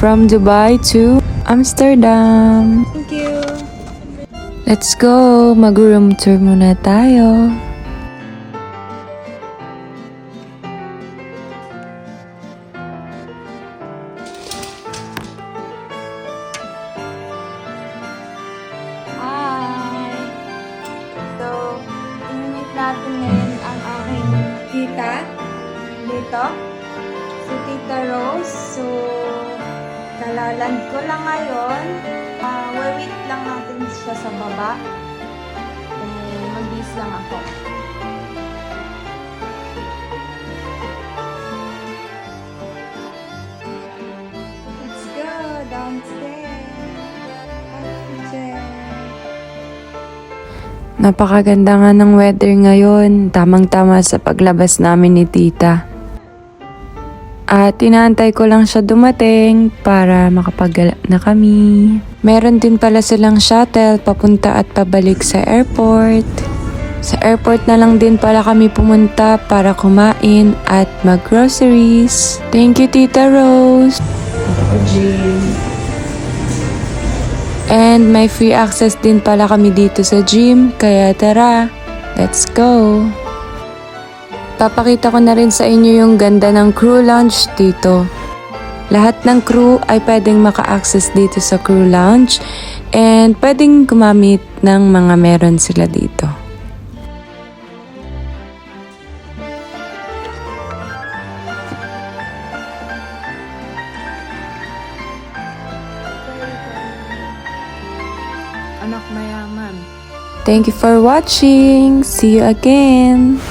from Dubai to Amsterdam. Thank you. Let's go! Mag-room tour muna tayo. Hi! So, i-meet natin ngayon ang aking tita dito. Si Tita Rose. So, kalaland ko lang ngayon. Wait lang natin siya sa baba. Mag-bis lang ako. Let's go downstairs. Napakaganda nga ng weather ngayon. Tamang-tama sa paglabas namin ni tita. At inaantay ko lang siya dumating para makapagala na kami. Meron din pala silang shuttle papunta at pabalik sa airport. Sa airport na lang din pala kami pumunta para kumain at mag-groceries. Thank you, Tita Rose! And may free access din pala kami dito sa gym, kaya tara, let's go! Papakita ko na rin sa inyo yung ganda ng crew lounge dito. Lahat ng crew ay pwedeng maka-access dito sa crew lounge and pwedeng gumamit ng mga meron sila dito. Anak mayaman. Thank you for watching! See you again!